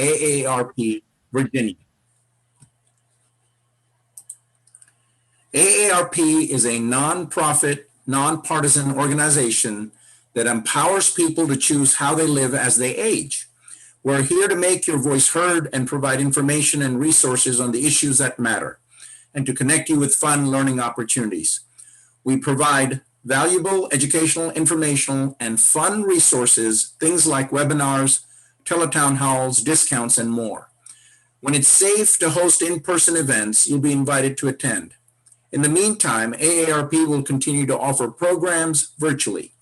AARP, Virginia. AARP is a nonprofit, nonpartisan organization that empowers people to choose how they live as they age. We're here to make your voice heard and provide information and resources on the issues that matter, and to connect you with fun learning opportunities. We provide valuable educational, informational, and fun resources, things like webinars, teletown halls, discounts, and more. When it's safe to host in-person events, you'll be invited to attend. In the meantime, AARP will continue to offer programs virtually.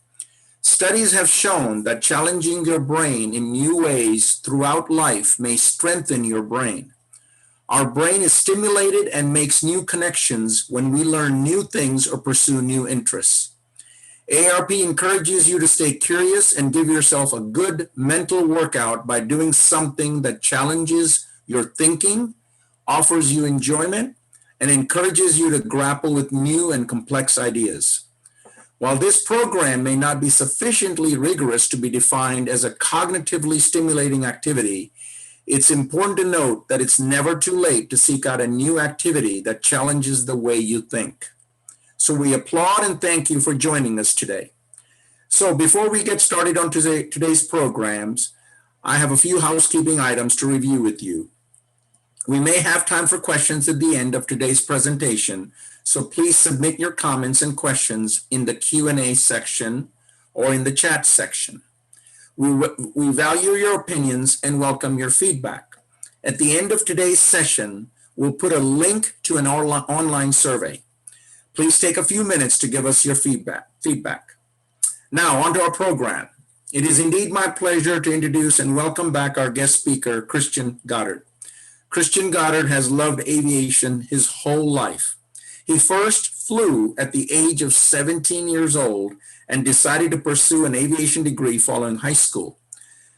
Studies have shown that challenging your brain in new ways throughout life may strengthen your brain. Our brain is stimulated and makes new connections when we learn new things or pursue new interests. AARP encourages you to stay curious and give yourself a good mental workout by doing something that challenges your thinking, offers you enjoyment, and encourages you to grapple with new and complex ideas. While this program may not be sufficiently rigorous to be defined as a cognitively stimulating activity, it's important to note that it's never too late to seek out a new activity that challenges the way you think. So we applaud and thank you for joining us today. So before we get started on today's programs, I have a few housekeeping items to review with you. We may have time for questions at the end of today's presentation, so please submit your comments and questions in the Q&A section or in the chat section. We value your opinions and welcome your feedback. At the end of today's session, we'll put a link to an online survey. Please take a few minutes to give us your feedback. Now, on to our program. It is indeed my pleasure to introduce and welcome back our guest speaker, Christian Godard. Christian Godard has loved aviation his whole life. He first flew at the age of 17 years old and decided to pursue an aviation degree following high school.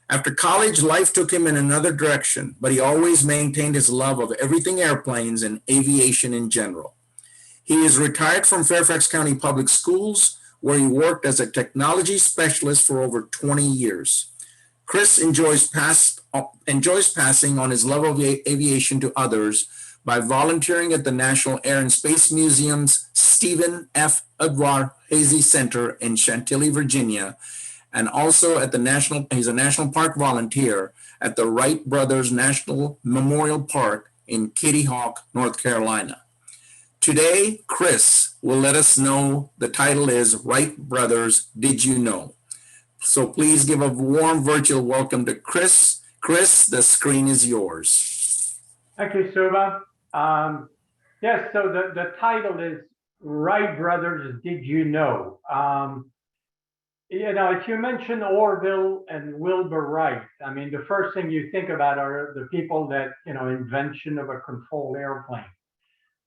After college, life took him in another direction, but he always maintained his love of everything airplanes and aviation in general. He is retired from Fairfax County Public Schools, where he worked as a technology specialist for over 20 years. Chris enjoys passing on his love of aviation to others by volunteering at the National Air and Space Museum's Stephen F. Udvar-Hazy Center in Chantilly, Virginia, and also at he's a National Park volunteer at the Wright Brothers National Memorial Park in Kitty Hawk, North Carolina. Today, Chris will let us know. The title is Wright Brothers, Did You Know? So please give a warm virtual welcome to Chris. Chris, the screen is yours. Thank you, Suba. Yes, so the title is Wright Brothers, Did You Know? If you mention Orville and Wilbur Wright, I mean, the first thing you think about are the people that, invention of a controlled airplane.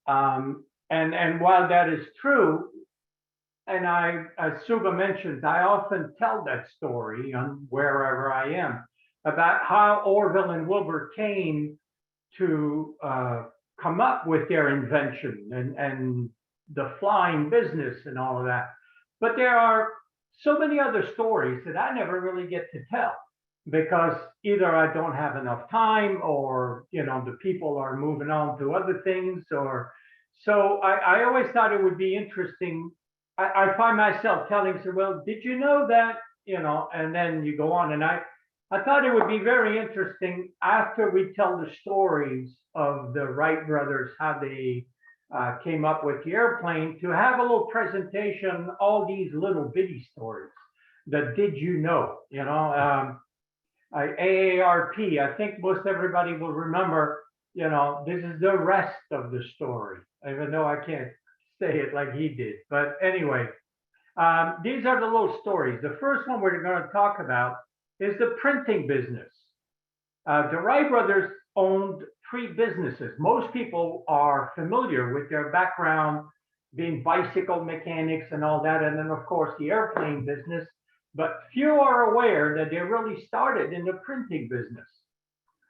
And while that is true, and as Suba mentioned, I often tell that story on wherever I am about how Orville and Wilbur came to come up with their invention and the flying business and all of that. But there are so many other stories that I never really get to tell because either I don't have enough time or, the people are moving on to other things so I always thought it would be interesting. I find myself telling, well, did you know that, and then you go on. And I thought it would be very interesting after we tell the stories of the Wright brothers, how they came up with the airplane, to have a little presentation, all these little bitty stories that did you know, AARP, I think most everybody will remember, this is the rest of the story, even though I can't say it like he did. But anyway, these are the little stories. The first one we're going to talk about is the printing business. The Wright brothers owned 3 businesses. Most people are familiar with their background being bicycle mechanics and all that, and then of course the airplane business, but few are aware that they really started in the printing business.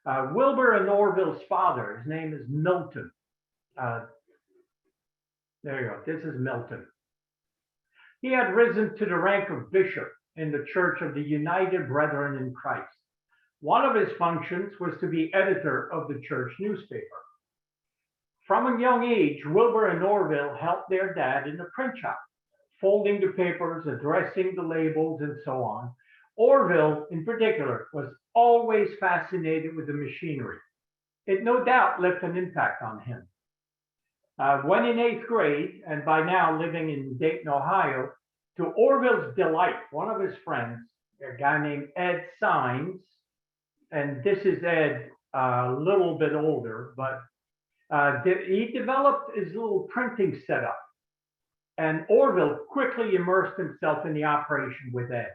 Wilbur and Orville's father, his name is Milton. There you go, this is Milton. He had risen to the rank of bishop in the Church of the United Brethren in Christ. One of his functions was to be editor of the church newspaper. From a young age, Wilbur and Orville helped their dad in the print shop, folding the papers, addressing the labels, and so on. Orville, in particular, was always fascinated with the machinery. It no doubt left an impact on him. When in 8th grade, and by now living in Dayton, Ohio, to Orville's delight, one of his friends, a guy named Ed Sines, and this is Ed, a little bit older, but he developed his little printing setup. And Orville quickly immersed himself in the operation with Ed.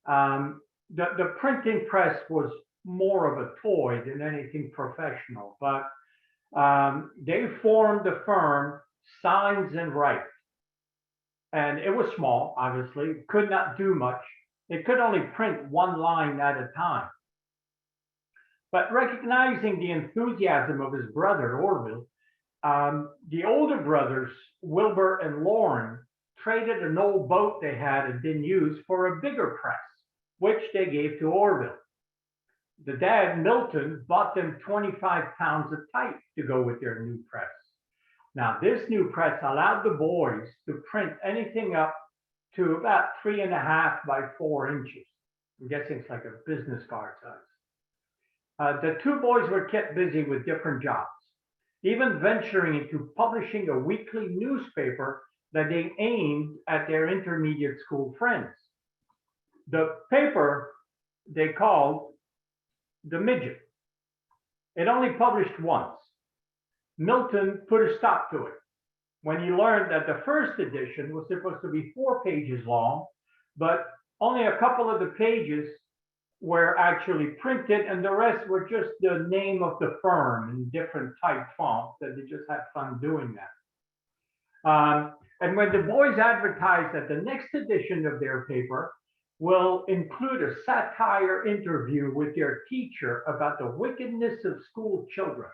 The printing press was more of a toy than anything professional, but they formed the firm Sines and Wright. And it was small, obviously, could not do much. It could only print one line at a time. But recognizing the enthusiasm of his brother, Orville, the older brothers, Wilbur and Lauren, traded an old boat they had and didn't use for a bigger press, which they gave to Orville. The dad, Milton, bought them 25 pounds of type to go with their new press. Now, this new press allowed the boys to print anything up to about 3.5 by 4 inches. I'm guessing it's like a business card size. The two boys were kept busy with different jobs, even venturing into publishing a weekly newspaper that they aimed at their intermediate school friends. The paper they called The Midget. It only published once. Milton put a stop to it when he learned that the first edition was supposed to be 4 pages long, but only a couple of the pages were actually printed, and the rest were just the name of the firm in different type fonts that they just had fun doing that. And when the boys advertised that the next edition of their paper will include a satire interview with their teacher about the wickedness of school children,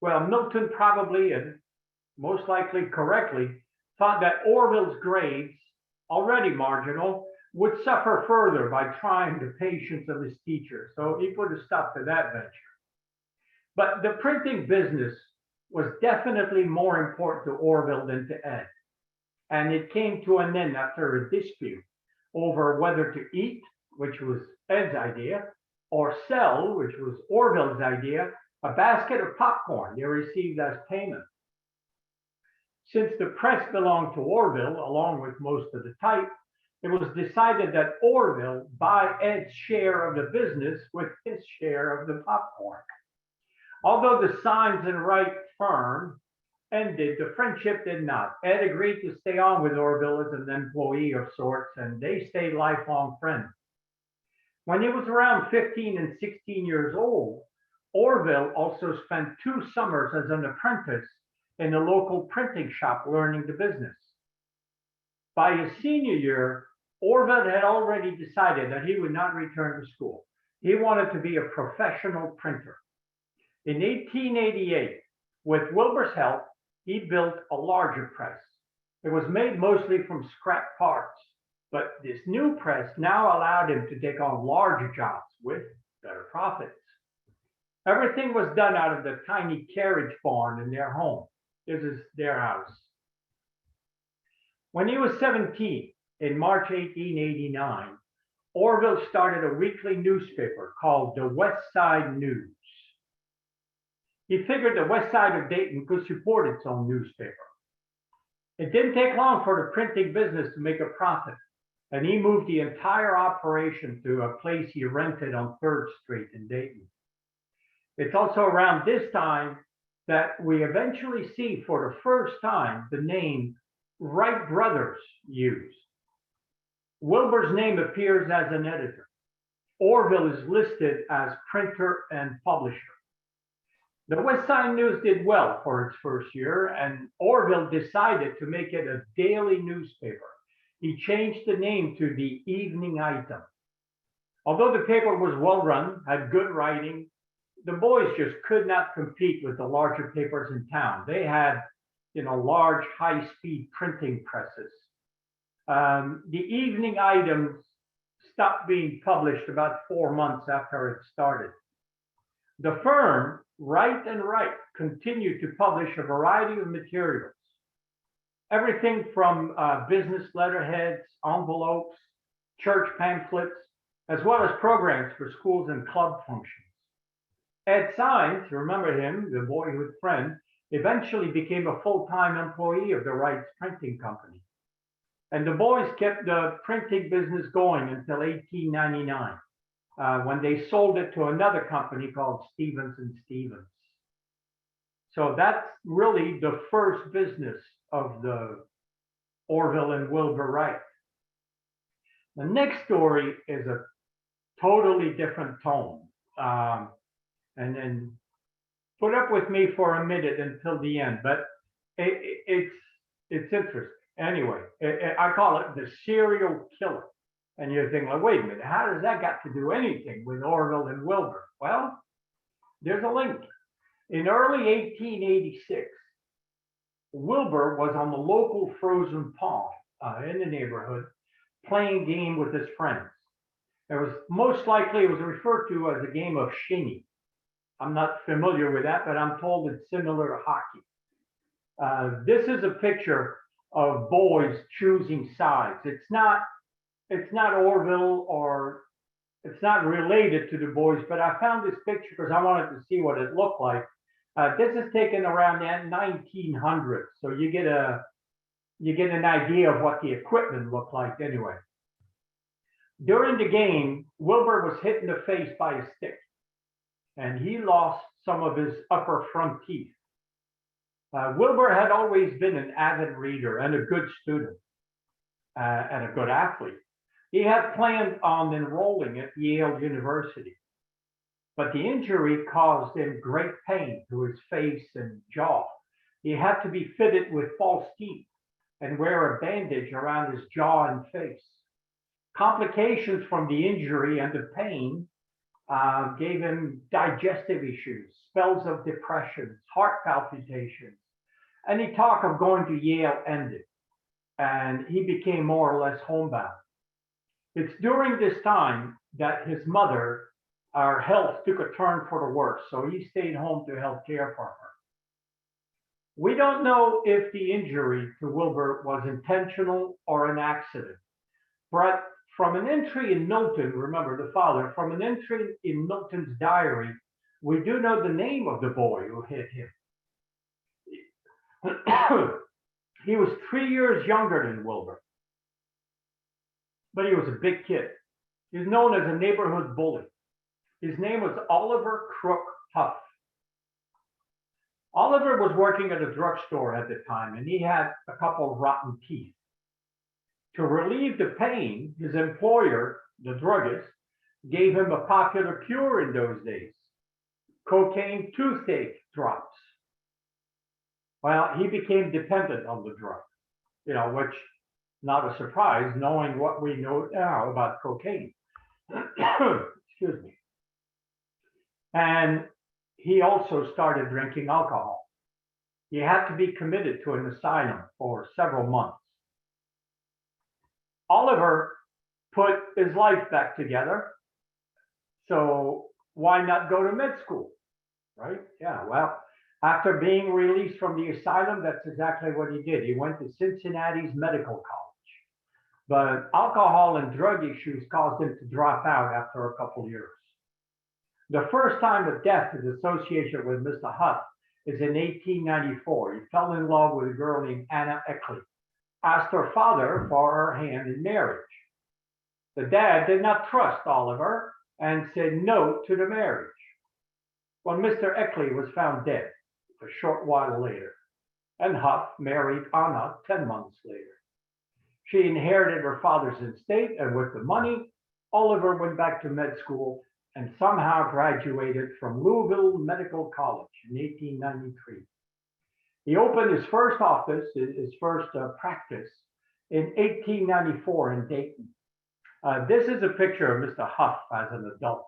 well, Milton probably, and most likely correctly, thought that Orville's grades, already marginal, would suffer further by trying the patience of his teacher. So he put a stop to that venture. But the printing business was definitely more important to Orville than to Ed. And it came to an end after a dispute over whether to eat, which was Ed's idea, or sell, which was Orville's idea, a basket of popcorn they received as payment. Since the press belonged to Orville, along with most of the type, it was decided that Orville buy Ed's share of the business with his share of the popcorn. Although the Sines and Wright firm ended, the friendship did not. Ed agreed to stay on with Orville as an employee of sorts, and they stayed lifelong friends. When he was around 15 and 16 years old, Orville also spent 2 summers as an apprentice in a local printing shop learning the business. By his senior year, Orville had already decided that he would not return to school. He wanted to be a professional printer. In 1888, with Wilbur's help, he built a larger press. It was made mostly from scrap parts, but this new press now allowed him to take on larger jobs with better profits. Everything was done out of the tiny carriage barn in their home. This is their house. When he was 17, in March 1889, Orville started a weekly newspaper called the West Side News. He figured the west side of Dayton could support its own newspaper. It didn't take long for the printing business to make a profit, and he moved the entire operation to a place he rented on 3rd Street in Dayton. It's also around this time that we eventually see for the first time the name Wright Brothers used. Wilbur's name appears as an editor. Orville is listed as printer and publisher. The West Side News did well for its first year, and Orville decided to make it a daily newspaper. He changed the name to the Evening Item. Although the paper was well run, had good writing, the boys just could not compete with the larger papers in town. They had, large high-speed printing presses. The Evening Item stopped being published about 4 months after it started. The firm, Wright and Wright, continued to publish a variety of materials. Everything from business letterheads, envelopes, church pamphlets, as well as programs for schools and club functions. Ed Sines, remember him, the boyhood friend, eventually became a full-time employee of the Wright's printing company. And the boys kept the printing business going until 1899, when they sold it to another company called Stevenson. So that's really the first business of the Orville and Wilbur Wright. The next story is a totally different tone. And then put up with me for a minute until the end, but it's interesting. Anyway, I call it the serial killer. And you're thinking, like, wait a minute, how does that got to do anything with Orville and Wilbur? Well, there's a link. In early 1886, Wilbur was on the local frozen pond in the neighborhood playing a game with his friends. It was referred to as a game of shinny. I'm not familiar with that, but I'm told it's similar to hockey. This is a picture of boys choosing sides. It's not Orville, or it's not related to the boys, but I found this picture because I wanted to see what it looked like. This is taken around the 1900s, so you get an idea of what the equipment looked like anyway. During the game, Wilbur was hit in the face by a stick, and he lost some of his upper front teeth. Wilbur had always been an avid reader and a good student and a good athlete. He had planned on enrolling at Yale University, but the injury caused him great pain to his face and jaw. He had to be fitted with false teeth and wear a bandage around his jaw and face. Complications from the injury and the pain gave him digestive issues, spells of depression, heart palpitations. Any talk of going to Yale ended, and he became more or less homebound. It's during this time that his mother, our health took a turn for the worse, so he stayed home to help care for her. We don't know if the injury to Wilbur was intentional or an accident, but from an entry in Milton, remember the father, from an entry in Milton's diary, we do know the name of the boy who hit him. He was 3 years younger than Wilbur, but he was a big kid. He's known as a neighborhood bully. His name was Oliver Crook Huff. Oliver was working at a drugstore at the time, and he had a couple of rotten teeth. To relieve the pain, his employer, the druggist, gave him a popular cure in those days: cocaine toothache drops. Well, he became dependent on the drug, which not a surprise, knowing what we know now about cocaine. Excuse me. And he also started drinking alcohol. He had to be committed to an asylum for several months. Oliver put his life back together, so why not go to med school, right? Yeah, well, after being released from the asylum, that's exactly what he did. He went to Cincinnati's Medical College, but alcohol and drug issues caused him to drop out after a couple of years. The first time of death is associated with Mr. Huff is in 1894. He fell in love with a girl named Anna Eckley, asked her father for her hand in marriage. The dad did not trust Oliver and said no to the marriage. Well, Mr. Eckley was found dead a short while later, and Huff married Anna 10 months later. She inherited her father's estate, and with the money, Oliver went back to med school and somehow graduated from Louisville Medical College in 1893. He opened his first office, his first practice, in 1894 in Dayton. This is a picture of Mr. Huff as an adult.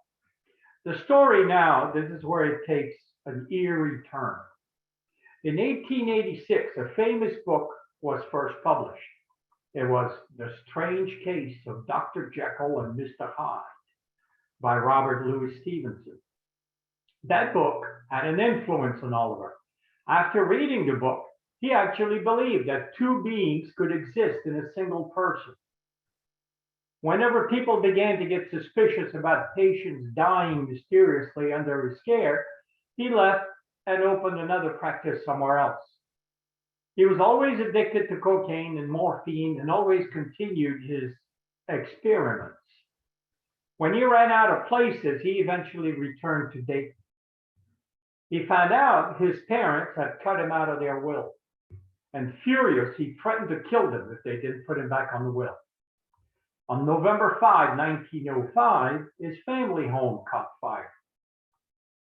The story now, this is where it takes an eerie turn. In 1886, a famous book was first published. It was The Strange Case of Dr. Jekyll and Mr. Hyde by Robert Louis Stevenson. That book had an influence on Oliver. After reading the book, he actually believed that two beings could exist in a single person. Whenever people began to get suspicious about patients dying mysteriously under his care, he left and opened another practice somewhere else. He was always addicted to cocaine and morphine and always continued his experiments. When he ran out of places, he eventually returned to Dayton. He found out his parents had cut him out of their will, and furious, he threatened to kill them if they didn't put him back on the will. On November 5, 1905, his family home caught fire.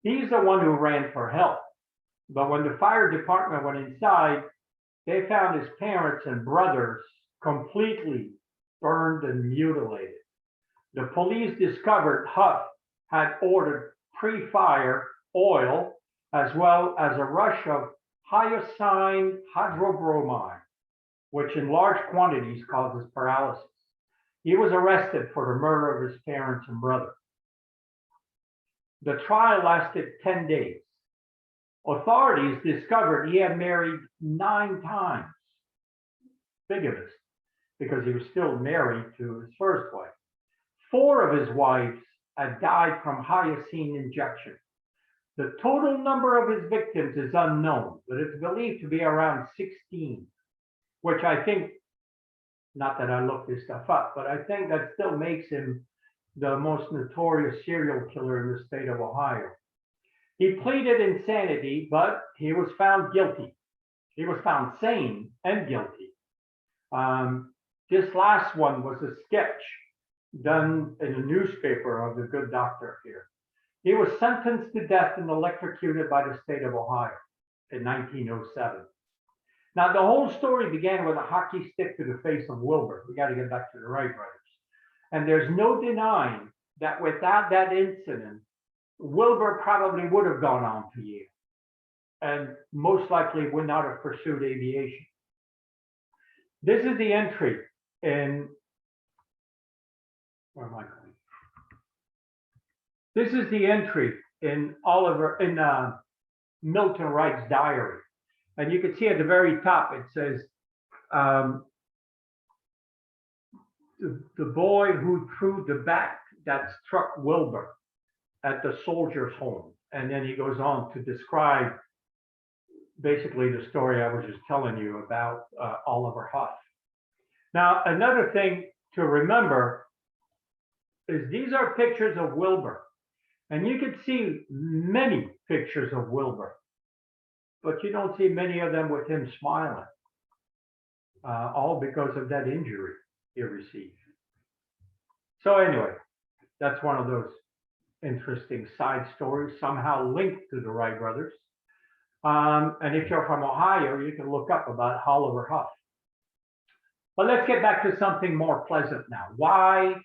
He's the one who ran for help, but when the fire department went inside, they found his parents and brothers completely burned and mutilated. The police discovered Huff had ordered pre-fire oil as well as a rush of hyoscine hydrobromide, which in large quantities causes paralysis. He was arrested for the murder of his parents and brother. The trial lasted 10 days. Authorities discovered he had married 9 times. Bigamist, because he was still married to his first wife. 4 of his wives had died from hyoscine injection. The total number of his victims is unknown, but it's believed to be around 16, which I think, not that I looked this stuff up, but I think that still makes him the most notorious serial killer in the state of Ohio. He pleaded insanity, but he was found guilty. He was found sane and guilty. This last one was a sketch done in a newspaper of the good doctor here. He was sentenced to death and electrocuted by the state of Ohio in 1907. Now, the whole story began with a hockey stick to the face of Wilbur. We got to get back to the Wright brothers. And there's no denying that without that incident, Wilbur probably would have gone on to Yale and most likely would not have pursued aviation. This is the entry in, where am I going? This is the entry in Milton Wright's diary. And you can see at the very top, it says, the boy who threw the bat that struck Wilbur at the soldier's home. And then he goes on to describe basically the story I was just telling you about Oliver Huff. Now, another thing to remember is these are pictures of Wilbur. And you can see many pictures of Wilbur, but you don't see many of them with him smiling, all because of that injury he received. So anyway, that's one of those interesting side stories, somehow linked to the Wright brothers. And if you're from Ohio, you can look up about Oliver Huff. But let's get back to something more pleasant now. Why?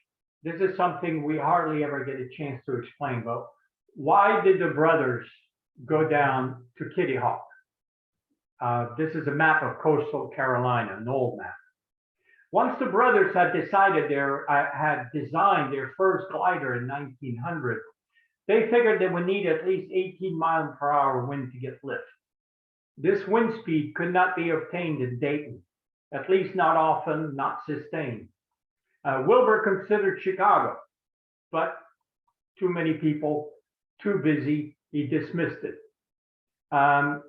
This is something we hardly ever get a chance to explain, but why did the brothers go down to Kitty Hawk? This is a map of coastal Carolina, an old map. Once the brothers had designed their first glider in 1900, they figured they would need at least 18-mile-per-hour wind to get lift. This wind speed could not be obtained in Dayton, at least not often, not sustained. Wilbur considered Chicago, but too many people, too busy, he dismissed it.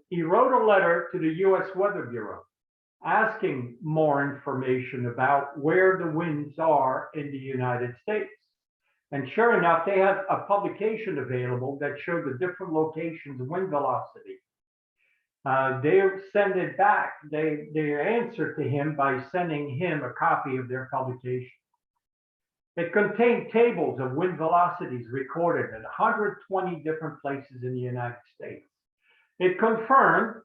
He wrote a letter to the U.S. Weather Bureau asking more information about where the winds are in the United States. And sure enough, they had a publication available that showed the different locations of wind velocity. They send it back, they answered to him by sending him a copy of their publication. It contained tables of wind velocities recorded at 120 different places in the United States. It confirmed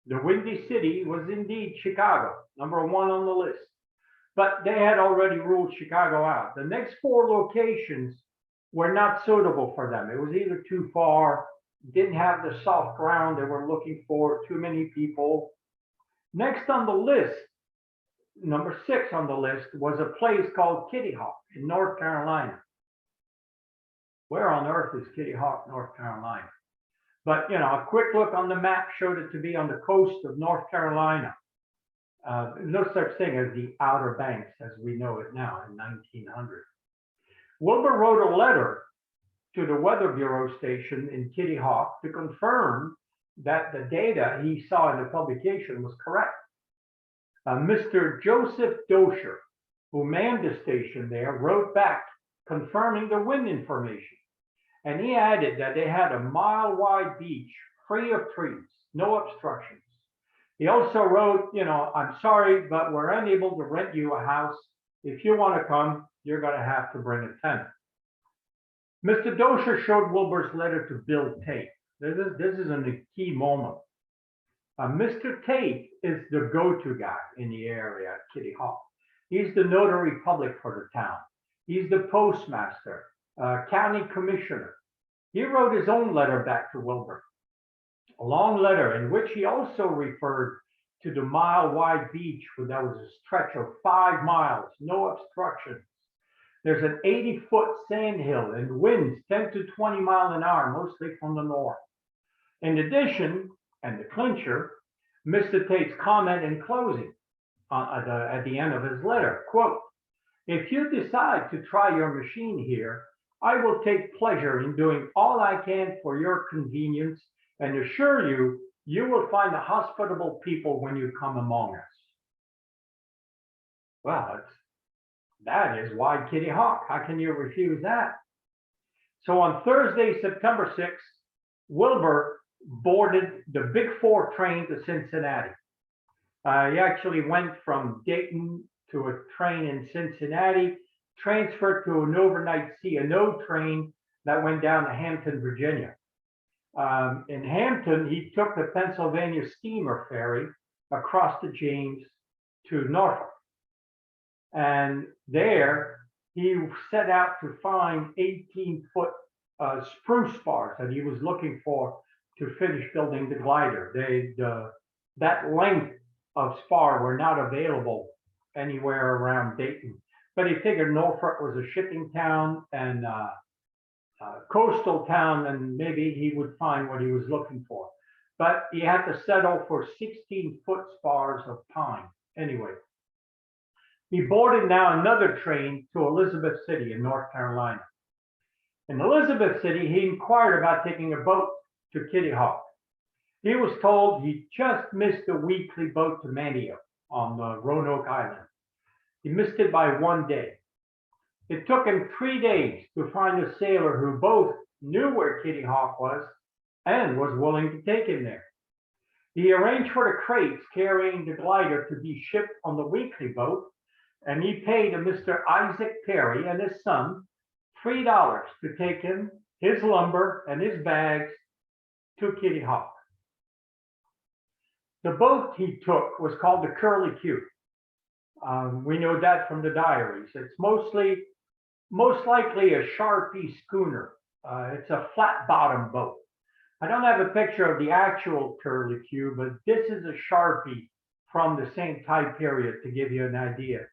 the Windy City was indeed Chicago, #1 on the list. But they had already ruled Chicago out. The next 4 locations were not suitable for them. It was either too far, didn't have the soft ground they were looking for, too many people. Next on the list number 6 on the list was a place called Kitty Hawk in North Carolina. Where on earth is Kitty Hawk, North Carolina? But, a quick look on the map showed it to be on the coast of North Carolina. No such thing as the Outer Banks as we know it now in 1900. Wilbur wrote a letter to the Weather Bureau station in Kitty Hawk to confirm that the data he saw in the publication was correct. Mr. Joseph Dosher, who manned the station there, wrote back confirming the wind information. And he added that they had a mile-wide beach, free of trees, no obstructions. He also wrote, I'm sorry, but we're unable to rent you a house. If you want to come, you're going to have to bring a tenant. Mr. Dosher showed Wilbur's letter to Bill Tate. This is a key moment. Mr. Tate is the go-to guy in the area at Kitty Hawk. He's the notary public for the town. He's the postmaster, county commissioner. He wrote his own letter back to Wilbur, a long letter in which he also referred to the mile-wide beach where there was a stretch of 5 miles, no obstructions. There's an 80-foot sand hill and winds 10 to 20 miles an hour, mostly from the north. In addition, and the clincher, Mr. Tate's comment in closing at the end of his letter, quote, "If you decide to try your machine here, I will take pleasure in doing all I can for your convenience and assure you, you will find a hospitable people when you come among us." Well, that is why Kitty Hawk. How can you refuse that? So on Thursday, September 6th, Wilbur boarded the Big 4 train to Cincinnati. He actually went from Dayton to a train in Cincinnati, transferred to an overnight C&O train that went down to Hampton, Virginia. In Hampton, he took the Pennsylvania steamer ferry across the James to Norfolk. And there, he set out to find 18-foot spruce spars that he was looking for to finish building the glider. That length of spar were not available anywhere around Dayton. But he figured Norfolk was a shipping town and coastal town, and maybe he would find what he was looking for. But he had to settle for 16-foot spars of pine. Anyway, he boarded now another train to Elizabeth City in North Carolina. In Elizabeth City, he inquired about taking a boat to Kitty Hawk. He was told he just missed the weekly boat to Manteo on Roanoke Island. He missed it by 1 day. It took him 3 days to find a sailor who both knew where Kitty Hawk was and was willing to take him there. He arranged for the crates carrying the glider to be shipped on the weekly boat, and he paid a Mr. Isaac Perry and his son $3 to take him, his lumber, and his bags to Kitty Hawk. The boat he took was called the Curly Q. We know that from the diaries. It's most likely a Sharpie schooner. It's a flat bottom boat. I don't have a picture of the actual Curly Q, but this is a Sharpie from the same time period to give you an idea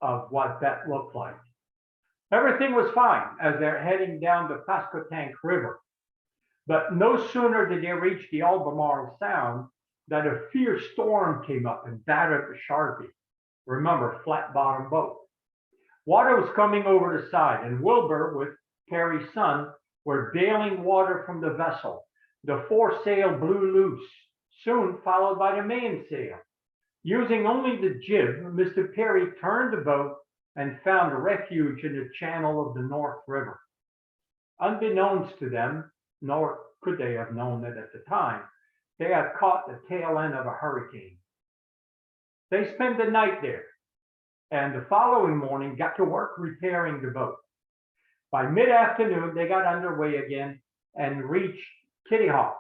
of what that looked like. Everything was fine as they're heading down the Pasquotank River. But no sooner did they reach the Albemarle Sound that a fierce storm came up and battered the Sharpie. Remember, flat bottom boat. Water was coming over the side, and Wilbur, with Perry's son, were bailing water from the vessel. The foresail blew loose, soon followed by the mainsail. Using only the jib, Mr. Perry turned the boat and found a refuge in the channel of the North River. Unbeknownst to them, nor could they have known it at the time, they had caught the tail end of a hurricane. They spent the night there, and the following morning got to work repairing the boat. By mid-afternoon, they got underway again and reached Kitty Hawk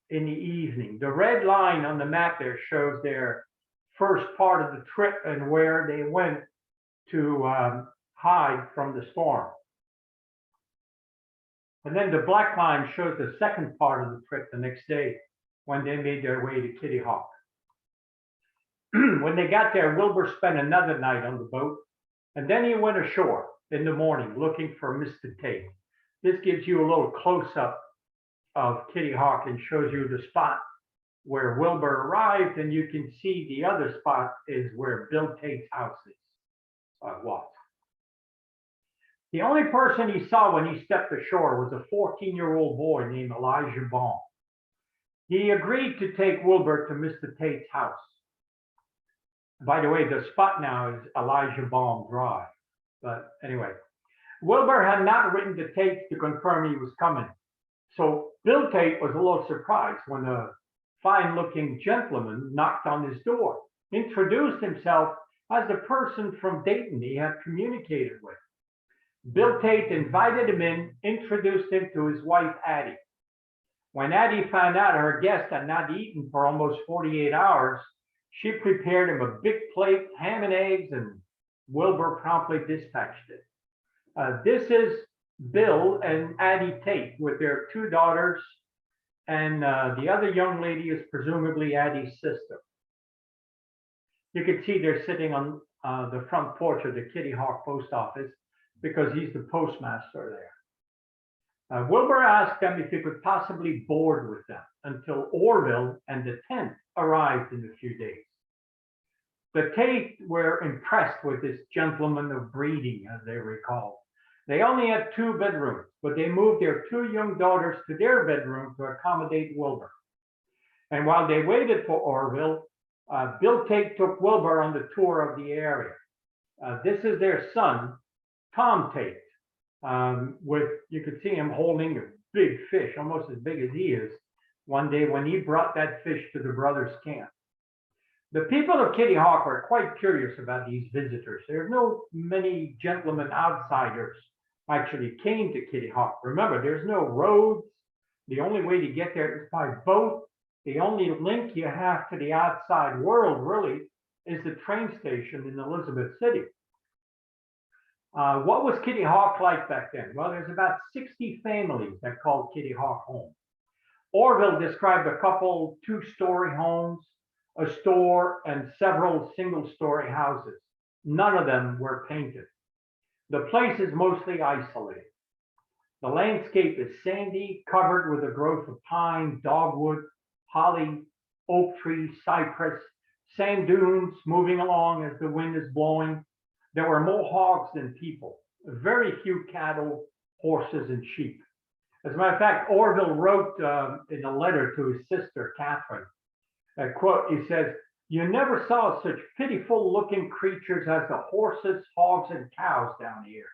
in the evening. The red line on the map there shows their first part of the trip and where they went to hide from the storm. And then the black line shows the second part of the trip the next day when they made their way to Kitty Hawk. When they got there, Wilbur spent another night on the boat, and then he went ashore in the morning looking for Mr. Tate. This gives you a little close-up of Kitty Hawk and shows you the spot where Wilbur arrived, and you can see the other spot is where Bill Tate's house is, was. The only person he saw when he stepped ashore was a 14-year-old boy named Elijah Baum. He agreed to take Wilbur to Mr. Tate's house. By the way, the spot now is Elijah Baum Drive. But anyway, Wilbur had not written to Tate to confirm he was coming. So Bill Tate was a little surprised when a fine-looking gentleman knocked on his door, introduced himself as the person from Dayton he had communicated with. Bill Tate invited him in, introduced him to his wife, Addie. When Addie found out her guest had not eaten for almost 48 hours, she prepared him a big plate, ham and eggs, and Wilbur promptly dispatched it. This is Bill and Addie Tate with their 2 daughters, and the other young lady is presumably Addie's sister. You can see they're sitting on the front porch of the Kitty Hawk post office because he's the postmaster there. Wilbur asked them if he could possibly board with them until Orville and the tent arrived in a few days. The Tate were impressed with this gentleman of breeding, as they recall. They only had 2 bedrooms, but they moved their 2 young daughters to their bedroom to accommodate Wilbur. And while they waited for Orville, Bill Tate took Wilbur on the tour of the area. This is their son, Tom Tate. You could see him holding a big fish, almost as big as he is, one day when he brought that fish to the brothers' camp. The people of Kitty Hawk are quite curious about these visitors. There are no many gentlemen outsiders actually came to Kitty Hawk. Remember, there's no roads. The only way to get there is by boat. The only link you have to the outside world, really, is the train station in Elizabeth City. What was Kitty Hawk like back then? Well, there's about 60 families that called Kitty Hawk home. Orville described a couple 2-story homes, a store, and several single-story houses. None of them were painted. The place is mostly isolated. The landscape is sandy, covered with a growth of pine, dogwood, holly, oak tree, cypress, sand dunes moving along as the wind is blowing. There were more hogs than people, very few cattle, horses, and sheep. As a matter of fact, Orville wrote in a letter to his sister, Catherine, a quote, he says, "You never saw such pitiful looking creatures as the horses, hogs, and cows down here.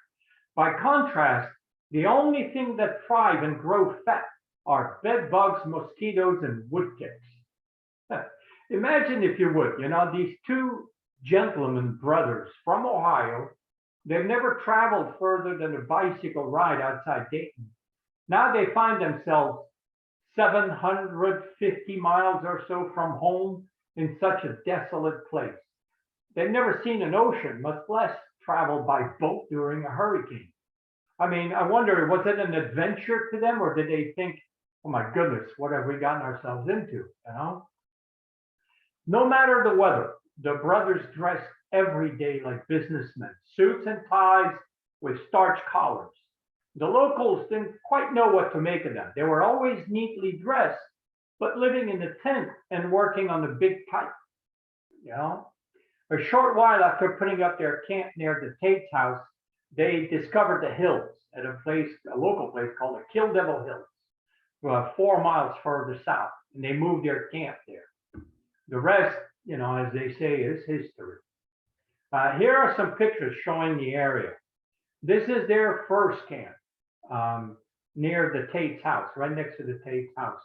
By contrast, the only thing that thrive and grow fat are bed bugs, mosquitoes, and woodticks." Imagine, if you would, these 2 gentlemen brothers from Ohio. They've never traveled further than a bicycle ride outside Dayton. Now they find themselves 750 miles or so from home in such a desolate place. They've never seen an ocean, much less traveled by boat during a hurricane. I mean, I wonder, was it an adventure to them, or did they think, oh my goodness, what have we gotten ourselves into, No matter the weather, the brothers dressed every day like businessmen, suits and ties with starched collars. The locals didn't quite know what to make of them. They were always neatly dressed, but living in the tent and working on the big pipe. A short while after putting up their camp near the Tate's house, they discovered the hills at a local place called the Kill Devil Hills, 4 miles further south, and they moved their camp there. The rest, as they say, is history. Here are some pictures showing the area. This is their first camp near the Tate's house, right next to the Tate's house.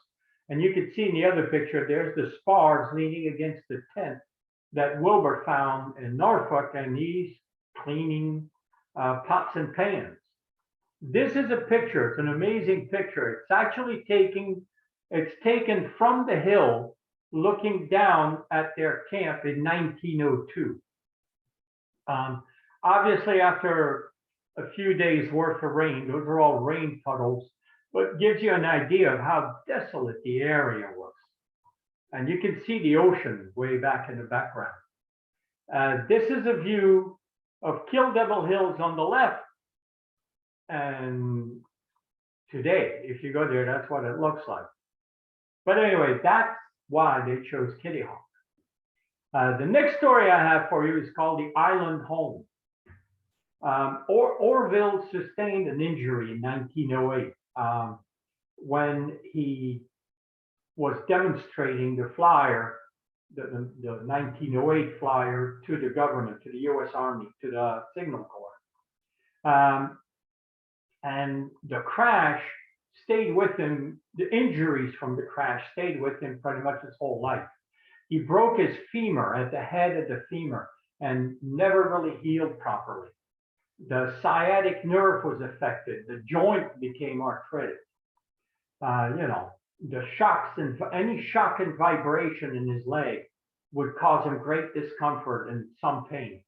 And you can see in the other picture, there's the spars leaning against the tent that Wilbur found in Norfolk, and he's cleaning pots and pans. This is a picture. It's an amazing picture. It's actually taken from the hill looking down at their camp in 1902. Obviously, after a few days worth of rain, those are all rain puddles, but gives you an idea of how desolate the area was. And you can see the ocean way back in the background. This is a view of Kill Devil Hills on the left. And today, if you go there, that's what it looks like. But anyway, that's why they chose Kitty Hawk. The next story I have for you is called The Island Home. Orville sustained an injury in 1908 when he was demonstrating the flyer, the 1908 flyer to the government, to the U.S. Army, to the Signal Corps. And the crash stayed with him, the injuries from the crash stayed with him pretty much his whole life. He broke his femur at the head of the femur and never really healed properly. The sciatic nerve was affected. The joint became arthritic. The shocks and any shock and vibration in his leg would cause him great discomfort and some pain.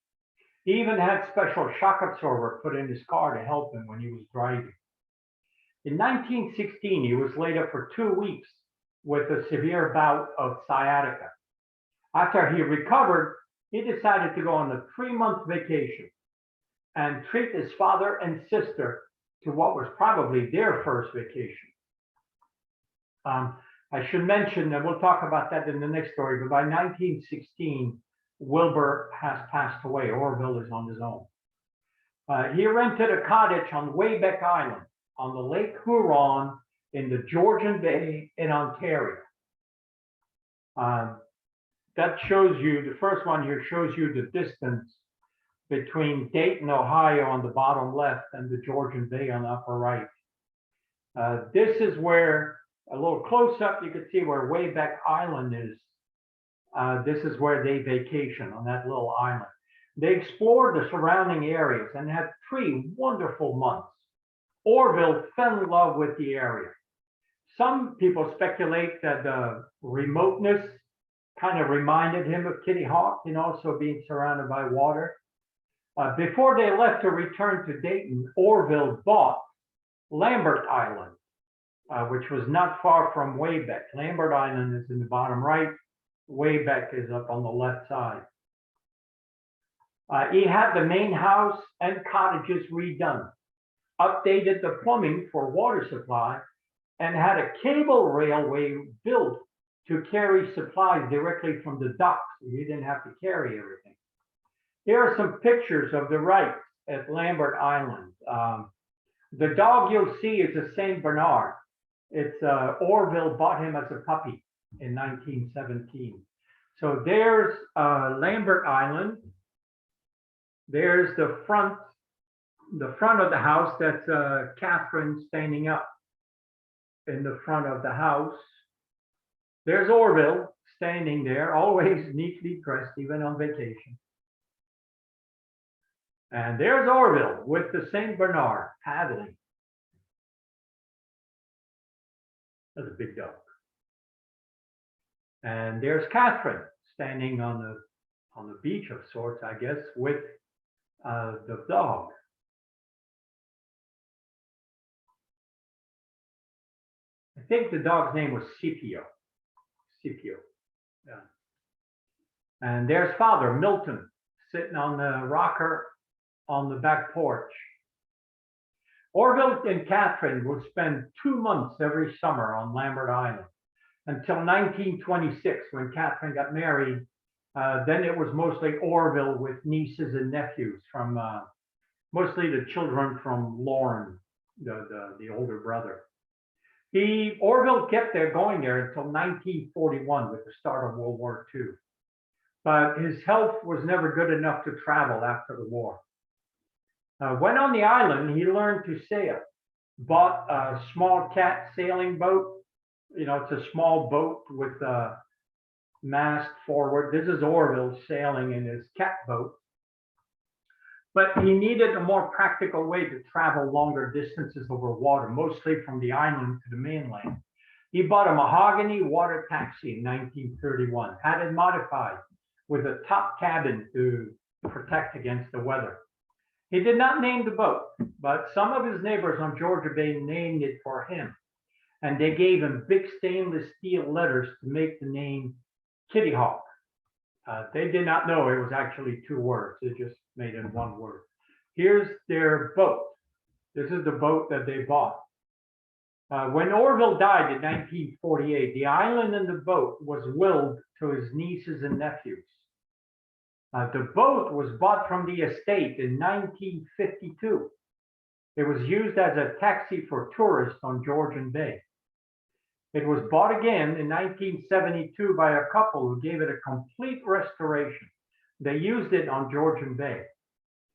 He even had special shock absorber put in his car to help him when he was driving. In 1916, he was laid up for 2 weeks with a severe bout of sciatica. After he recovered, he decided to go on a 3-month vacation and treat his father and sister to what was probably their first vacation. I should mention, and we'll talk about that in the next story, but by 1916, Wilbur has passed away. Orville is on his own. He rented a cottage on Waybeck Island on the Lake Huron in the Georgian Bay in Ontario. That shows you, the first one here shows you the distance between Dayton, Ohio on the bottom left and the Georgian Bay on the upper right. This is where, a little close up, you can see where Waybeck Island is. This is where they vacation, on that little island. They explored the surrounding areas and had 3 wonderful months. Orville fell in love with the area. Some people speculate that the remoteness kind of reminded him of Kitty Hawk, so being surrounded by water. Before they left to return to Dayton, Orville bought Lambert Island, which was not far from Waybeck. Lambert Island is in the bottom right. Waybeck is up on the left side. He had the main house and cottages redone, updated the plumbing for water supply, and had a cable railway built to carry supplies directly from the docks. You didn't have to carry everything. Here are some pictures of the Wrights at Lambert Island. The dog you'll see is a Saint Bernard. It's Orville bought him as a puppy in 1917. So there's Lambert Island. There's the front of the house. That's Catherine standing up in the front of the house. There's Orville standing there, always neatly dressed, even on vacation. And there's Orville with the Saint Bernard paddling. That's a big dog. And there's Catherine standing on the beach of sorts, I guess, with the dog. I think the dog's name was Scipio. Scipio, yeah. And there's Father Milton sitting on the rocker on the back porch. Orville and Catherine would spend 2 months every summer on Lambert Island until 1926, when Catherine got married. Then it was mostly Orville with nieces and nephews from mostly the children from Lauren, the older brother. Orville kept going there until 1941 with the start of World War II. But his health was never good enough to travel after the war. When on the island, he learned to sail, bought a small cat sailing boat. It's a small boat with a mast forward. This is Orville sailing in his cat boat. But he needed a more practical way to travel longer distances over water, mostly from the island to the mainland. He bought a mahogany water taxi in 1931, had it modified with a top cabin to protect against the weather. He did not name the boat, but some of his neighbors on Georgia Bay named it for him. and they gave him big stainless steel letters to make the name Kitty Hawk. They did not know it was actually two words. They just made it one word. Here's their boat. This is the boat that they bought. When Orville died in 1948, the island and the boat was willed to his nieces and nephews. The boat was bought from the estate in 1952. It was used as a taxi for tourists on Georgian Bay. It was bought again in 1972 by a couple who gave it a complete restoration. They used it on Georgian Bay.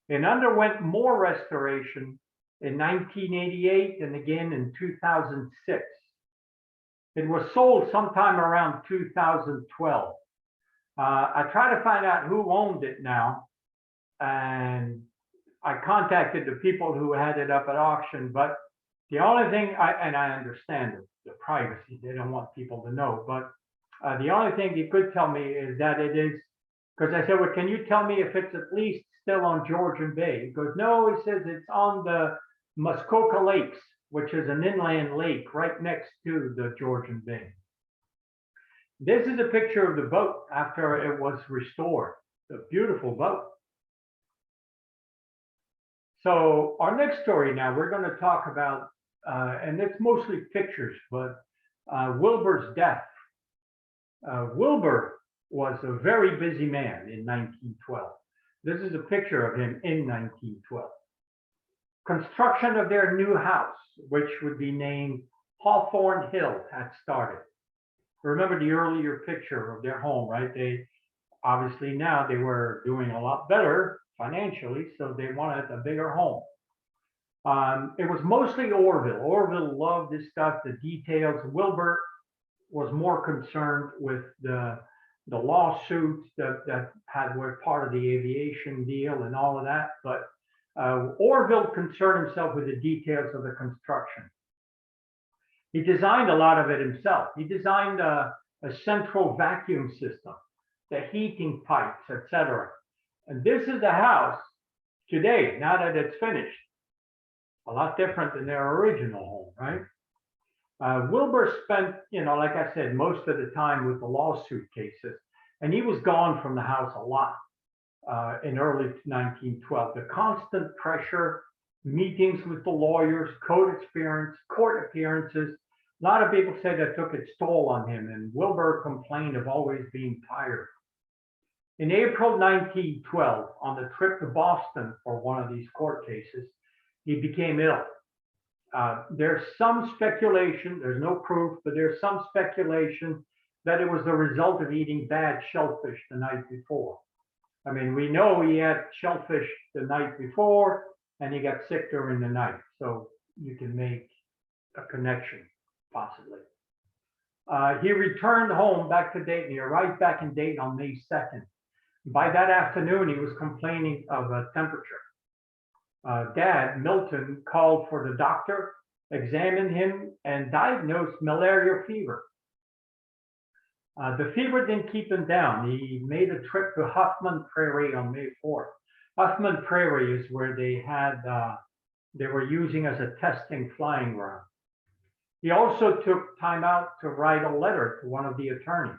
It underwent more restoration in 1988 and again in 2006. It was sold sometime around 2012. I tried to find out who owned it now, and I contacted the people who had it up at auction, but the only thing, and I understand the privacy, they don't want people to know, but the only thing he could tell me is that it is, because I said, well, can you tell me if it's at least still on Georgian Bay? He goes, no, he says it's on the Muskoka Lakes, which is an inland lake right next to the Georgian Bay. This is a picture of the boat after it was restored. It's a beautiful boat. So our next story now, we're going to talk about, and it's mostly pictures, but Wilbur's death. Wilbur was a very busy man in 1912. This is a picture of him in 1912. Construction of their new house, which would be named Hawthorne Hill, had started. Remember the earlier picture of their home, right? They obviously now they were doing a lot better financially, so they wanted a bigger home. It was mostly Orville. Orville loved this stuff, the details. Wilbur was more concerned with the lawsuits that were part of the aviation deal and all of that, but Orville concerned himself with the details of the construction. He designed a lot of it himself. He designed a central vacuum system, the heating pipes, etc. And this is the house today, now that it's finished. A lot different than their original home, right? Wilbur spent, like I said, most of the time with the lawsuit cases, and he was gone from the house a lot in early 1912. The constant pressure, meetings with the lawyers, court appearances. A lot of people say that took its toll on him, and Wilbur complained of always being tired. In April 1912, on the trip to Boston for one of these court cases, he became ill. There's some speculation, there's no proof, but there's some speculation that it was the result of eating bad shellfish the night before. I mean, we know he had shellfish the night before and he got sick during the night. So you can make a connection, possibly. He returned home back to Dayton. He arrived back in Dayton on May 2nd. By that afternoon, he was complaining of a temperature. Dad, Milton, called for the doctor, examined him, and diagnosed malarial fever. The fever didn't keep him down. He made a trip to Huffman Prairie on May 4th. Huffman Prairie is where they were using as a testing flying ground. He also took time out to write a letter to one of the attorneys.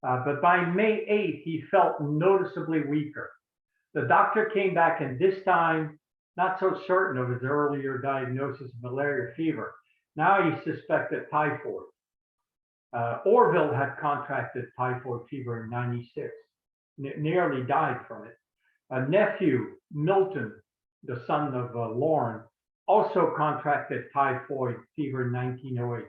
But by May 8th, he felt noticeably weaker. The doctor came back, and this time, not so certain of his earlier diagnosis of malarial fever. Now he suspected typhoid. Orville had contracted typhoid fever in '96, nearly died from it. A nephew, Milton, the son of Lauren, also contracted typhoid fever in 1908.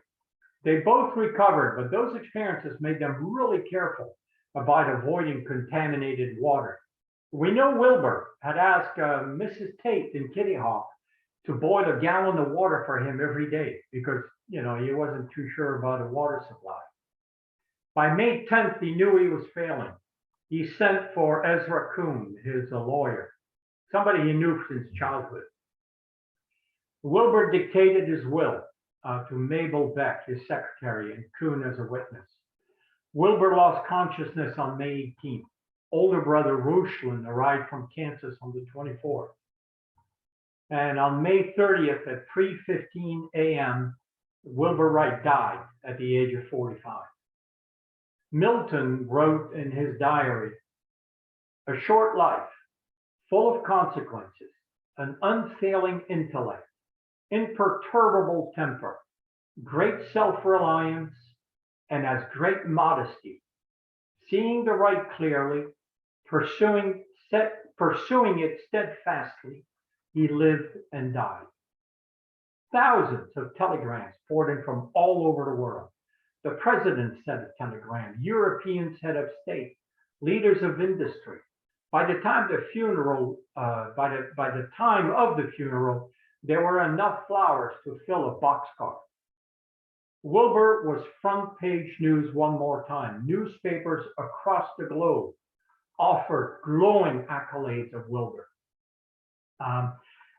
They both recovered, but those experiences made them really careful about avoiding contaminated water. We know Wilbur had asked Mrs. Tate in Kitty Hawk to boil a gallon of water for him every day because, he wasn't too sure about a water supply. By May 10th, he knew he was failing. He sent for Ezra Kuhn, his lawyer, somebody he knew since childhood. Wilbur dictated his will to Mabel Beck, his secretary, and Kuhn as a witness. Wilbur lost consciousness on May 18th. Older brother Rushlin arrived from Kansas on the 24th. And on May 30th at 3:15 a.m., Wilbur Wright died at the age of 45. Milton wrote in his diary, "A short life, full of consequences, an unfailing intellect, imperturbable temper, great self-reliance, and as great modesty, seeing the right clearly, pursuing it steadfastly, he lived and died." Thousands of telegrams poured in from all over the world. The president sent a telegram, Europeans head of state, leaders of industry. By the time of the funeral, there were enough flowers to fill a boxcar. Wilbur was front page news one more time. Newspapers across the globe offered glowing accolades of Wilbur.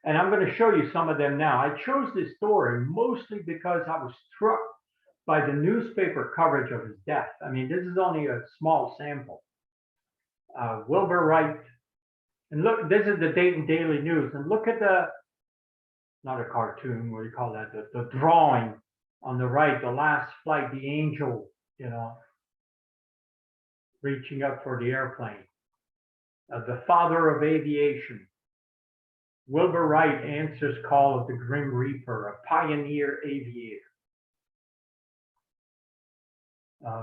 And I'm going to show you some of them now. I chose this story mostly because I was struck by the newspaper coverage of his death. I mean, this is only a small sample. Wilbur Wright, and look, this is the Dayton Daily News, and look at not a cartoon, what do you call that, the drawing on the right, the last flight, the angel, reaching up for the airplane. The father of aviation. Wilbur Wright answers call of the Grim Reaper, a pioneer aviator.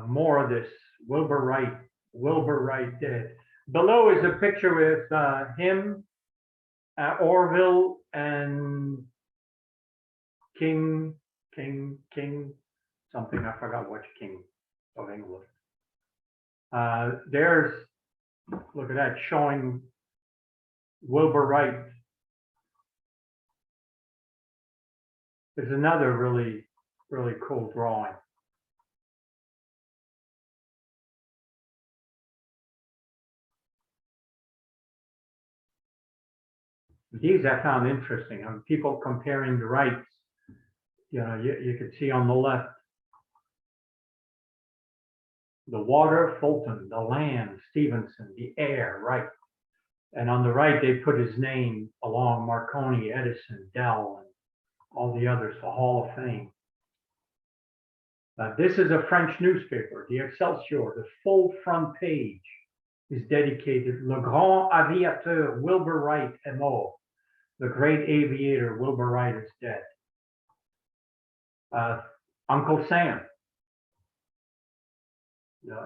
More of this, Wilbur Wright dead. Below is a picture with him, Orville, and King, something, I forgot which king of England. There's, look at that, showing Wilbur Wright. There's another really, really cool drawing. These I found interesting. People comparing the Wrights. You could see on the left, the water, Fulton, the land, Stevenson, the air, Wright. And on the right, they put his name along Marconi, Edison, Dell, and all the others, the Hall of Fame. This is a French newspaper, the Excelsior. The full front page is dedicated Le Grand Aviateur Wilbur Wright est mort. The great aviator Wilbur Wright is dead. Uncle Sam.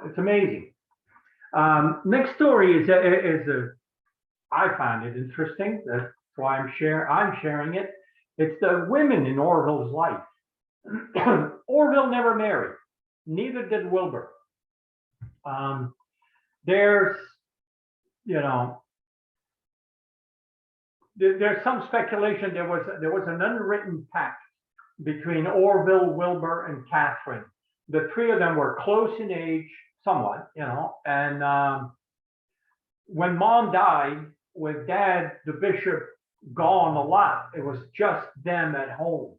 It's amazing. Next story is I find it interesting. That's why I'm sharing it. It's the women in Orville's life. Orville never married. Neither did Wilbur. There's some speculation there was an unwritten pact between Orville, Wilbur, and Catherine. The three of them were close in age, somewhat, and when mom died, with dad, the bishop, gone a lot, it was just them at home.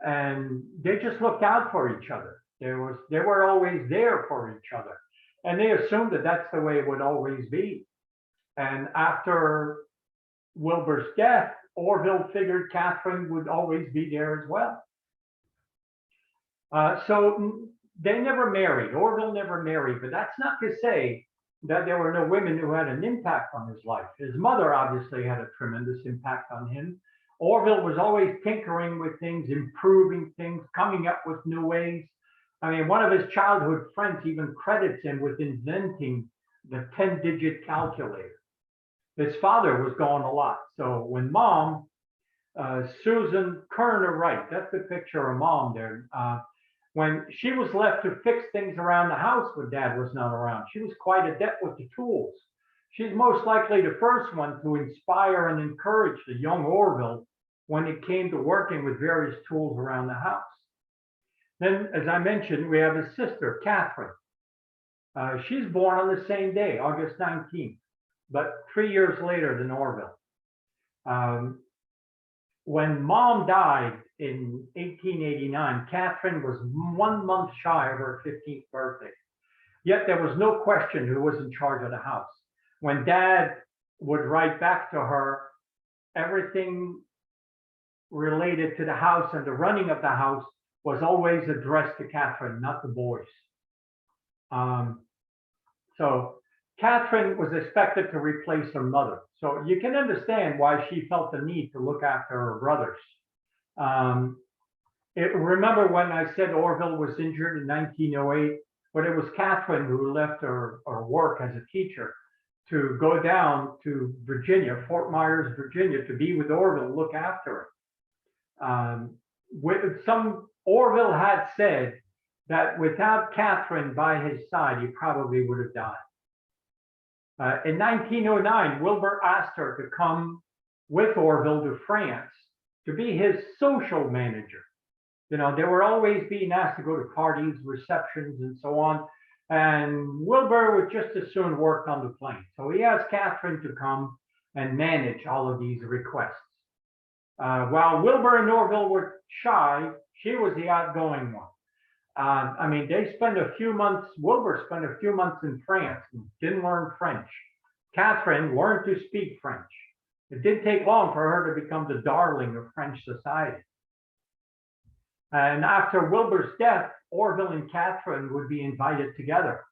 And they just looked out for each other. They were always there for each other. And they assumed that that's the way it would always be. And after Wilbur's death, Orville figured Catherine would always be there as well. So they never married. Orville never married, but that's not to say that there were no women who had an impact on his life. His mother obviously had a tremendous impact on him. Orville was always tinkering with things, improving things, coming up with new ways. I mean, one of his childhood friends even credits him with inventing the 10-digit calculator. His father was gone a lot. So when mom, Susan Kerner Wright, that's the picture of mom there. When she was left to fix things around the house when dad was not around, she was quite adept with the tools. She's most likely the first one to inspire and encourage the young Orville when it came to working with various tools around the house. Then, as I mentioned, we have his sister, Catherine. She's born on the same day, August 19th, but 3 years later than Orville. When mom died in 1889, Catherine was 1 month shy of her 15th birthday. Yet there was no question who was in charge of the house. When dad would write back to her, everything related to the house and the running of the house was always addressed to Catherine, not the boys. So Catherine was expected to replace her mother. So you can understand why she felt the need to look after her brothers. Remember when I said Orville was injured in 1908? But it was Catherine who left her work as a teacher to go down to Virginia, Fort Myers, Virginia, to be with Orville, look after her. Orville had said that without Catherine by his side, he probably would have died. In 1909, Wilbur asked her to come with Orville to France to be his social manager. You know, they were always being asked to go to parties, receptions, and so on. And Wilbur would just as soon work on the plane. So he asked Catherine to come and manage all of these requests. While Wilbur and Orville were shy, she was the outgoing one. I mean, they spent a few months, Wilbur spent a few months in France and didn't learn French. Catherine learned to speak French. It didn't take long for her to become the darling of French society. And after Wilbur's death, Orville and Catherine would be invited together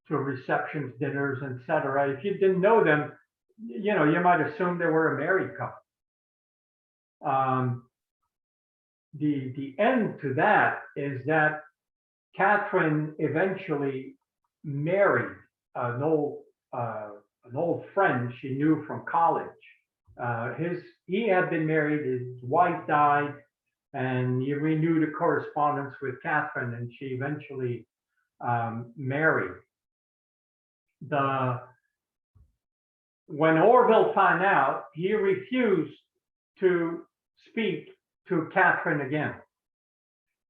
to receptions, dinners, etc. If you didn't know them, you know, you might assume they were a married couple. The end to that is that Catherine eventually married an old friend she knew from college. He had been married, his wife died, and he renewed a correspondence with Catherine, and she eventually married. When Orville found out, he refused to speak to Catherine again.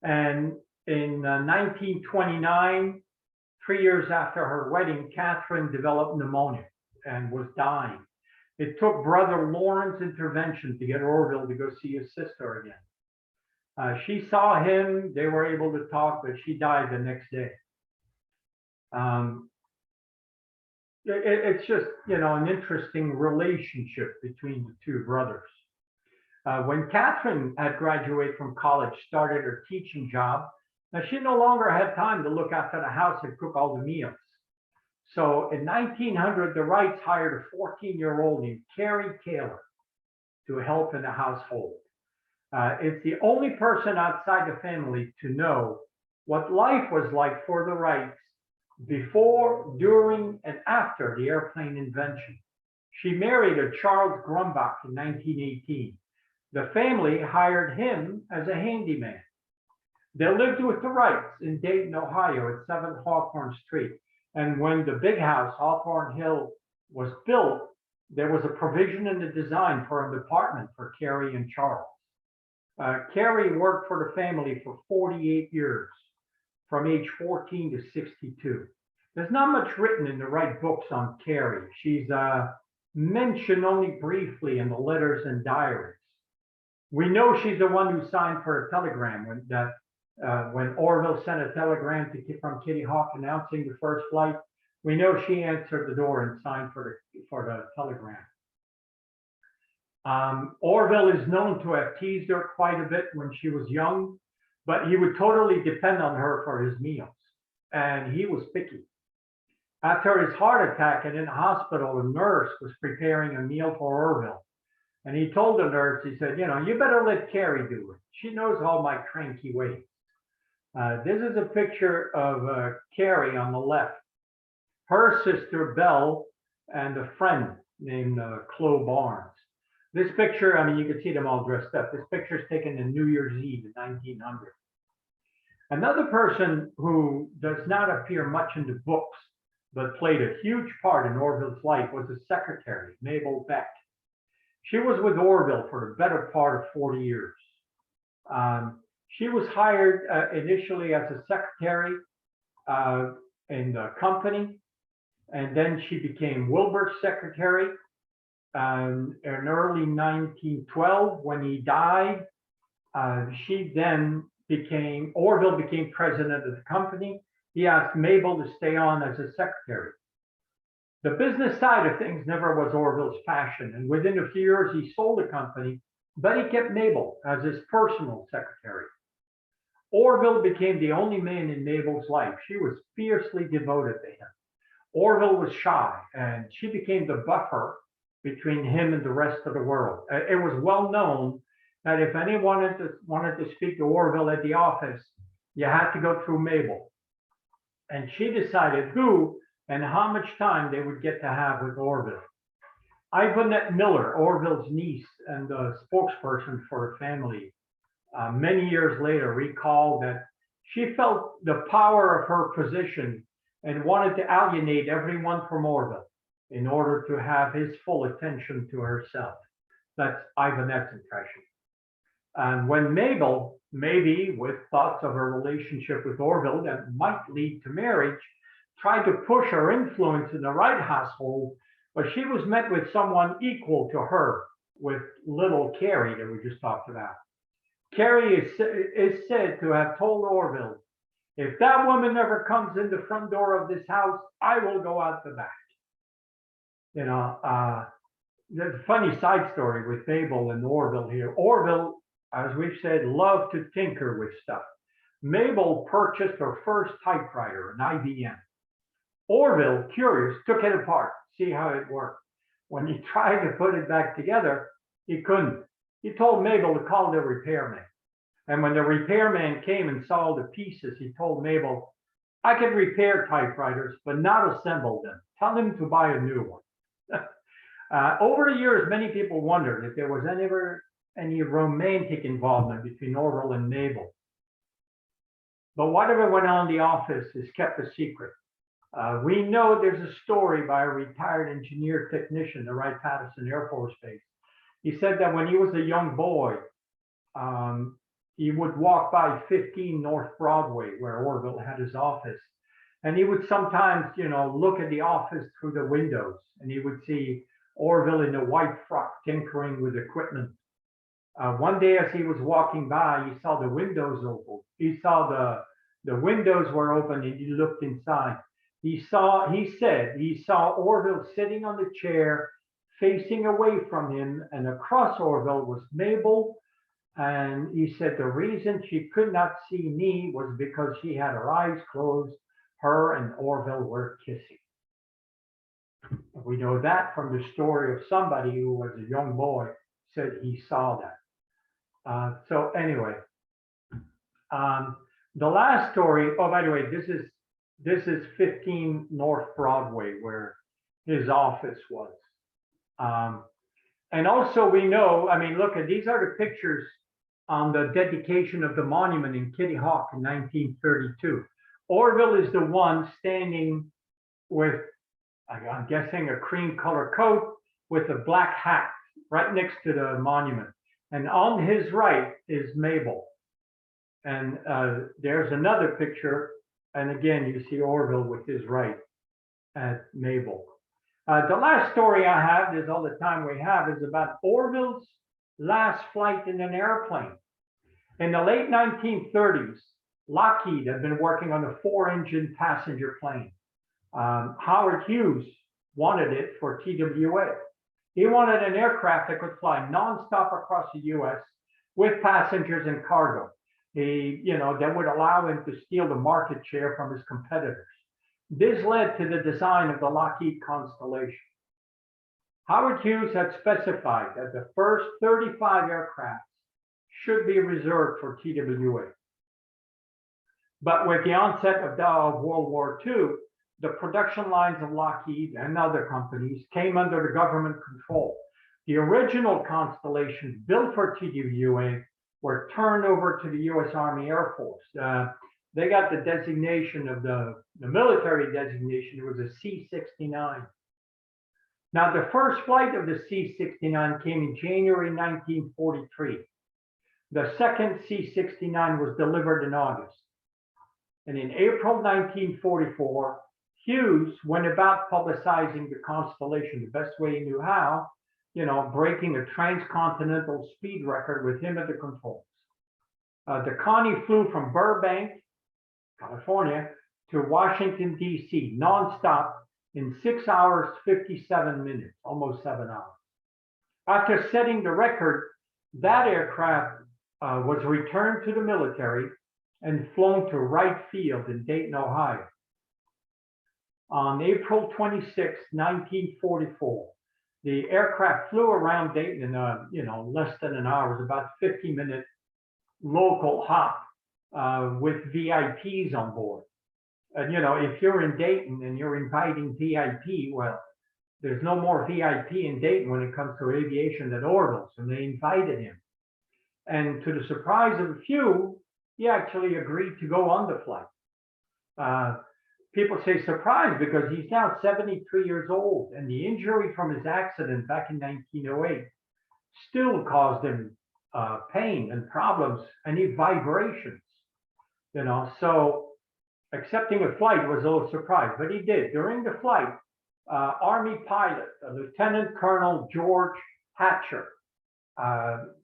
And in 1929, 3 years after her wedding, Catherine developed pneumonia and was dying. It took Brother Lauren's intervention to get Orville to go see his sister again. She saw him, they were able to talk, but she died the next day. It's just, you know, an interesting relationship between the two brothers. When Catherine had graduated from college, started her teaching job, now she no longer had time to look after the house and cook all the meals. So in 1900, the Wrights hired a 14-year-old named Carrie Taylor to help in the household. It's the only person outside the family to know what life was like for the Wrights before, during, and after the airplane invention. She married a Charles Grumbach in 1918. The family hired him as a handyman. They lived with the Wrights in Dayton, Ohio at 7 Hawthorne Street. And when the big house, Hawthorne Hill, was built, there was a provision in the design for an apartment for Carrie and Charles. Carrie worked for the family for 48 years, from age 14 to 62. There's not much written in the Wright books on Carrie. She's mentioned only briefly in the letters and diaries. We know she's the one who signed for a telegram when Orville sent a telegram from Kitty Hawk announcing the first flight. We know she answered the door and signed for the telegram. Orville is known to have teased her quite a bit when she was young, but he would totally depend on her for his meals, and he was picky. After his heart attack and in the hospital, a nurse was preparing a meal for Orville, and he told the nurse, he said, you know, you better let Carrie do it. She knows all my cranky ways. This is a picture of Carrie on the left, her sister Belle, and a friend named Chloe Barnes. This picture, I mean, you can see them all dressed up. This picture is taken in New Year's Eve in 1900. Another person who does not appear much in the books, but played a huge part in Orville's life was the secretary, Mabel Beck. She was with Orville for the better part of 40 years. She was hired initially as a secretary in the company, and then she became Wilbur's secretary. In early 1912, when he died, Orville became president of the company. He asked Mabel to stay on as a secretary. The business side of things never was Orville's passion, and within a few years he sold the company, but he kept Mabel as his personal secretary. Orville became the only man in Mabel's life. She was fiercely devoted to him. Orville was shy, and she became the buffer between him and the rest of the world. It was well known that if anyone wanted to speak to Orville at the office, you had to go through Mabel. And she decided who and how much time they would get to have with Orville. Ivanette Miller, Orville's niece and the spokesperson for her family, many years later recalled that she felt the power of her position and wanted to alienate everyone from Orville in order to have his full attention to herself. That's Ivanette's impression. And when Mabel, maybe with thoughts of her relationship with Orville that might lead to marriage, tried to push her influence in the Wright household, but she was met with someone equal to her, with little Carrie that we just talked about. Carrie is said to have told Orville, if that woman ever comes in the front door of this house, I will go out the back. You know, there's a funny side story with Mabel and Orville here. Orville, as we've said, loved to tinker with stuff. Mabel purchased her first typewriter, an IBM. Orville, curious, took it apart, see how it worked. When he tried to put it back together, he couldn't. He told Mabel to call the repairman. And when the repairman came and saw the pieces, he told Mabel, I can repair typewriters, but not assemble them. Tell him to buy a new one. Over the years, many people wondered if there was ever any romantic involvement between Orville and Mabel. But whatever went on in the office is kept a secret. We know there's a story by a retired engineer technician at Wright-Patterson Air Force Base. He said that when he was a young boy, he would walk by 15 North Broadway, where Orville had his office. And he would sometimes, look at the office through the windows, and he would see Orville in a white frock tinkering with equipment. One day as he was walking by, he saw the windows open. He saw the windows were open, and he looked inside. He said he saw Orville sitting on the chair, facing away from him, and across Orville was Mabel. And he said the reason she could not see me was because she had her eyes closed. Her and Orville were kissing. We know that from the story of somebody who was a young boy said he saw that. So anyway, the last story. Oh, by the way, this is 15 North Broadway, where his office was. And also we know, look, these are the pictures on the dedication of the monument in Kitty Hawk in 1932. Orville is the one standing with, I'm guessing, a cream color coat with a black hat right next to the monument. And on his right is Mabel. And there's another picture. And again, you see Orville with his right at Mabel. The last story I have, is all the time we have, is about Orville's last flight in an airplane. In the late 1930s, Lockheed had been working on a 4-engine passenger plane. Howard Hughes wanted it for TWA. He wanted an aircraft that could fly nonstop across the US with passengers and cargo. That would allow him to steal the market share from his competitors. This led to the design of the Lockheed Constellation. Howard Hughes had specified that the first 35 aircraft should be reserved for TWA. But with the onset of World War II, the production lines of Lockheed and other companies came under the government control. The original Constellations built for TWA were turned over to the US Army Air Force. They got the designation of the military designation. It was a C-69. Now, the first flight of the C-69 came in January 1943. The second C-69 was delivered in August. And in April 1944, Hughes went about publicizing the Constellation the best way he knew how, breaking a transcontinental speed record with him at the controls. The Connie flew from Burbank, California, to Washington, D.C., nonstop in 6 hours, 57 minutes, almost 7 hours. After setting the record, that aircraft was returned to the military, and flown to Wright Field in Dayton, Ohio. On April 26, 1944, the aircraft flew around Dayton in less than an hour. It was about a 50-minute local hop with VIPs on board. And if you're in Dayton and you're inviting VIP, well, there's no more VIP in Dayton when it comes to aviation than Orville. So they invited him. And to the surprise of a few, he actually agreed to go on the flight. People say surprised because he's now 73 years old, and the injury from his accident back in 1908 still caused him pain and problems, and he vibrations. So accepting a flight was a little surprise, but he did. During the flight, Army pilot, Lieutenant Colonel George Hatcher,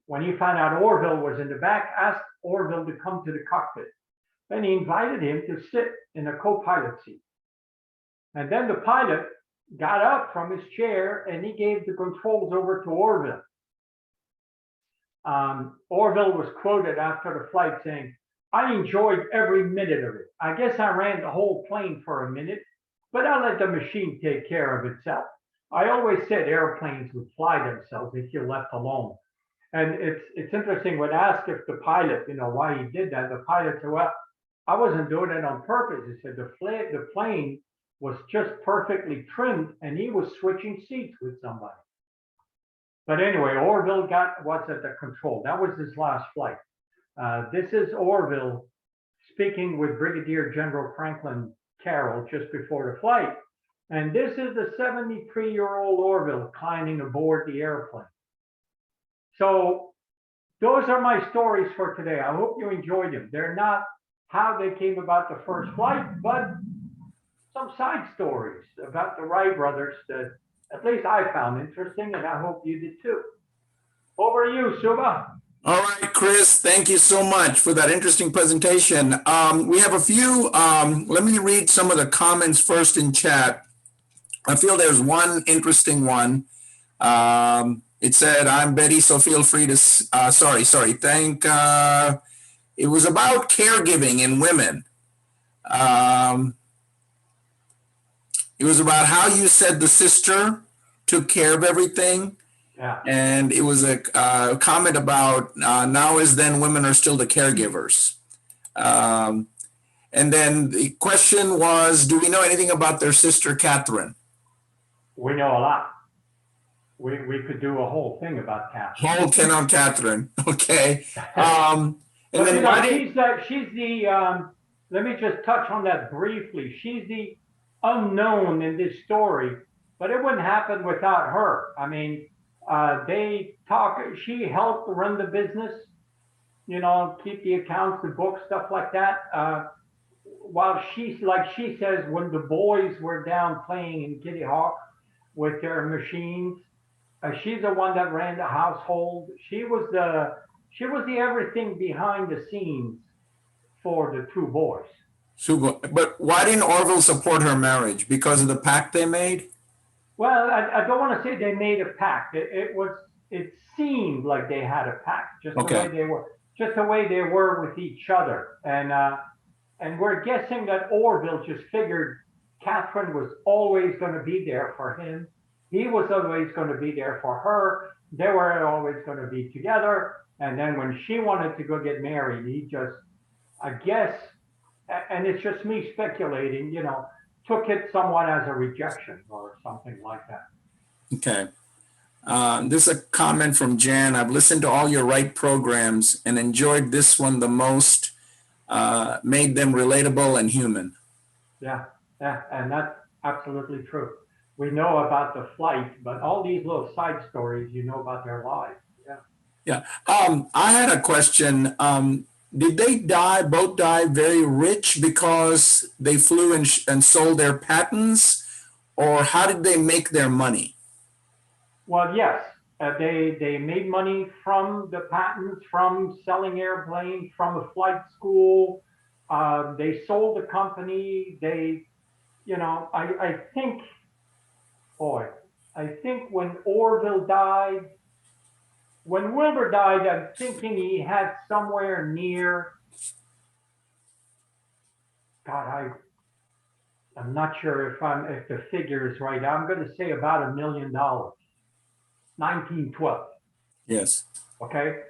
when he found out Orville was in the back, asked Orville to come to the cockpit. Then he invited him to sit in a co-pilot seat. And then the pilot got up from his chair and he gave the controls over to Orville. Orville was quoted after the flight saying, "I enjoyed every minute of it. I guess I ran the whole plane for a minute, but I let the machine take care of itself. I always said airplanes would fly themselves if you're left alone." And it's interesting, when asked if the pilot, why he did that, the pilot said, "Well, I wasn't doing it on purpose." He said the plane was just perfectly trimmed and he was switching seats with somebody. But anyway, Orville was at the control. That was his last flight. This is Orville speaking with Brigadier General Franklin Carroll just before the flight. And this is the 73-year-old Orville climbing aboard the airplane. So those are my stories for today. I hope you enjoyed them. They're not how they came about the first flight, but some side stories about the Wright brothers that at least I found interesting, and I hope you did too. Over to you, Suba. All right, Chris, thank you so much for that interesting presentation. We have a few, let me read some of the comments first in chat. I feel there's one interesting one. It said, "I'm Betty, so feel free to, it was about caregiving in women. It was about how you said the sister took care of everything. Yeah. And it was a comment about now as then women are still the caregivers. And then the question was, do we know anything about their sister, Catherine? We know a lot. We could do a whole thing about Catherine. Whole thing on Catherine. Okay. And then she's the let me just touch on that briefly. She's the unknown in this story, but it wouldn't happen without her. I mean, she helped run the business, keep the accounts, the books, stuff like that. While she says, when the boys were down playing in Kitty Hawk with their machines, she's the one that ran the household. She was the everything behind the scenes for the two boys. But why didn't Orville support her marriage? Because of the pact they made? Well, I don't want to say they made a pact. It seemed like they had a pact, just the way they were with each other. And we're guessing that Orville just figured Catherine was always going to be there for him. He was always going to be there for her. They were always going to be together. And then when she wanted to go get married, he just, I guess, and it's just me speculating, took it somewhat as a rejection or something like that. Okay. This is a comment from Jan. "I've listened to all your Wright programs and enjoyed this one the most. Made them relatable and human." Yeah, and that's absolutely true. We know about the flight, but all these little side stories, about their lives. Yeah. I had a question. Did they both die very rich because they flew and sold their patents, or how did they make their money? Well, yes, they made money from the patents, from selling airplanes, from a flight school. They sold the company. I think when Orville died, when Wilbur died, I'm thinking he had somewhere near God, I'm not sure if the figure is right. I'm going to say about $1 million. 1912. Yes. Okay.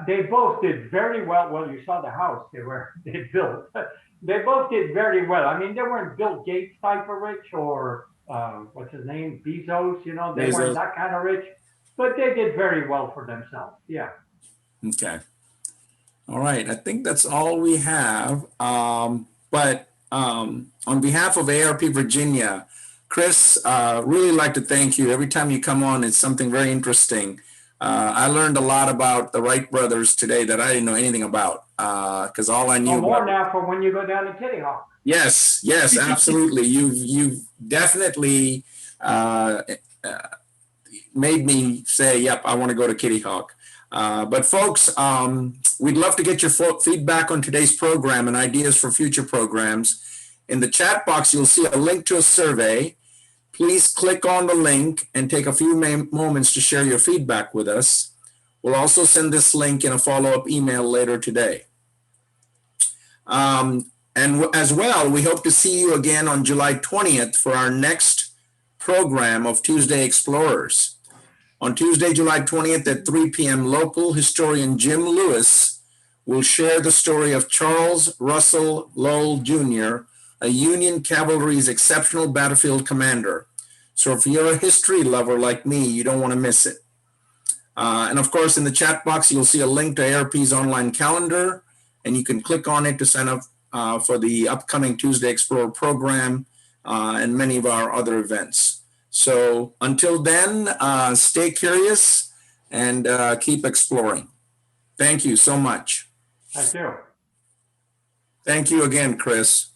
They both did very well. Well, you saw the house they built. They both did very well. I mean, they weren't Bill Gates type of rich or what's his name, Bezos. You know, they weren't that kind of rich, but they did very well for themselves. Yeah. Okay. All right. I think that's all we have. But on behalf of ARP Virginia, Chris, really like to thank you. Every time you come on, it's something very interesting. I learned a lot about the Wright brothers today that I didn't know anything about, because all I knew. More now for when you go down to Kitty Hawk. Yes, yes, absolutely. You've definitely made me say, "Yep, I want to go to Kitty Hawk." But folks, we'd love to get your feedback on today's program and ideas for future programs. In the chat box, you'll see a link to a survey. Please click on the link and take a few moments to share your feedback with us. We'll also send this link in a follow-up email later today. And as well, we hope to see you again on July 20th for our next program of Tuesday Explorers. On Tuesday, July 20th at 3 p.m., local historian Jim Lewis will share the story of Charles Russell Lowell Jr., a Union cavalry's exceptional battlefield commander. So if you're a history lover like me, you don't want to miss it. And of course, in the chat box, you'll see a link to ARP's online calendar, and you can click on it to sign up for the upcoming Tuesday Explorer program and many of our other events. So until then, stay curious and keep exploring. Thank you so much. Thank you. Thank you again, Chris.